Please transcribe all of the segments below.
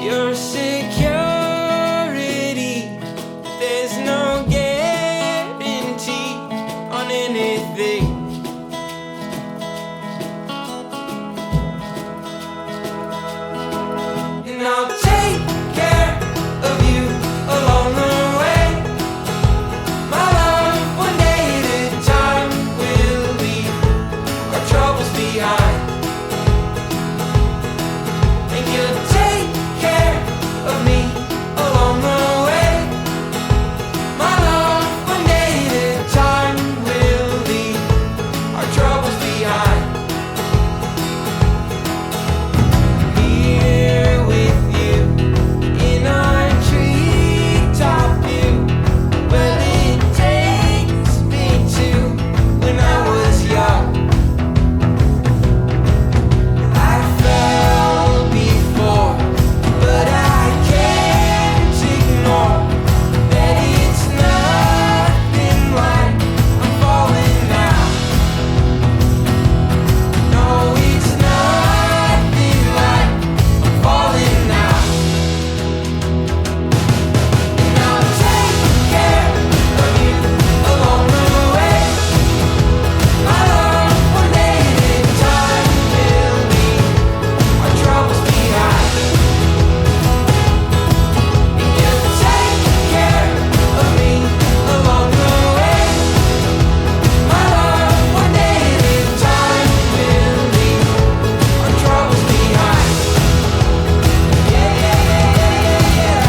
your security. There's no guarantee on anything. And I'll take care of you along the way. My love, one day at a time, will leave our troubles behind. And you'll take care of me along the way. My love, one day at a time, will leave our troubles behind. Here with you in our treetop view. Well, it takes me to when I was young. I fell before, but I can't ignore that it's nothing like I'm falling now. No, it's nothing like I'm falling now. And I'll take care of you along the way. My love, one day at a time, will leave our troubles behind. And you'll take care of me along the way. My love, one day at a time, will leave our troubles behind. Yeah, yeah, yeah, yeah, yeah, yeah.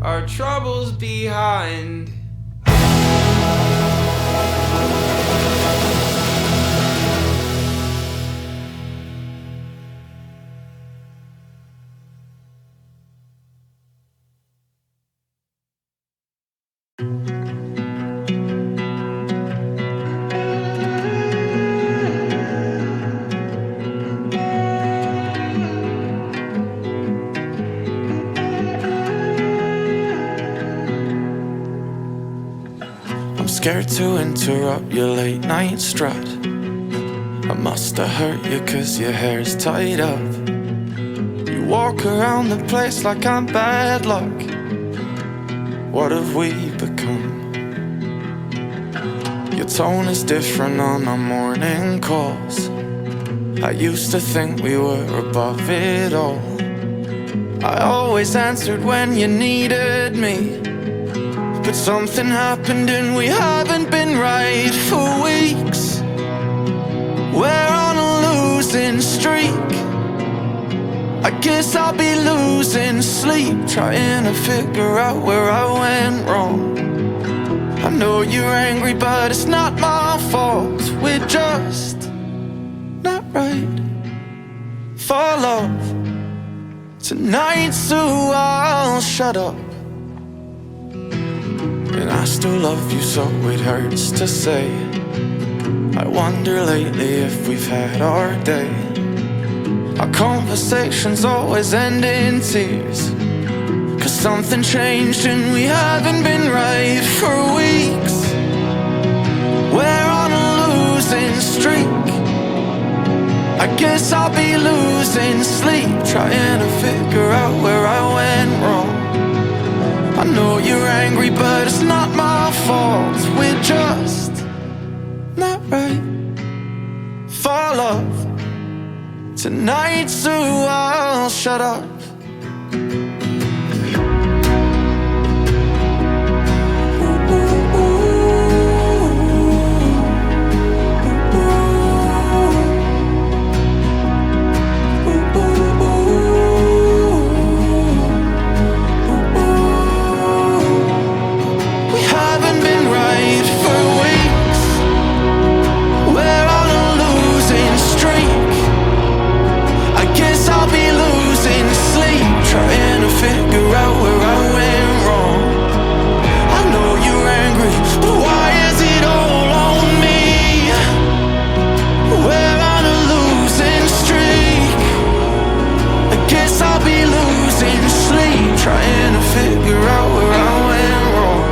Our troubles behind. Scared to interrupt your late night strut. I must have hurt you 'cause your hair's tied up. You walk around the place like I'm bad luck. What have we become? Your tone is different on our morning calls. I used to think we were above it all. I always answered when you needed me, but something happened and we haven't been right for weeks. We're on a losing streak. I guess I'll be losing sleep, trying to figure out where I went wrong. I know you're angry, but it's not my fault. We're just not right for love tonight, so I'll shut up. And I still love you, so it hurts to say. I wonder lately if we've had our day. Our conversations always end in tears, 'cause something changed and we haven't been right for weeks. We're on a losing streak. I guess I'll be losing sleep, trying to figure out where I went wrong. I know you're angry, but it's not my fault. We're just not right for love tonight, so I'll shut up. Trying to figure out where I went wrong.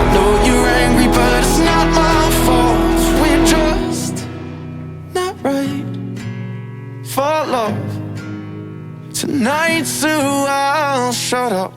I know you're angry, but it's not my fault. We're just not right for love tonight, so I'll shut up.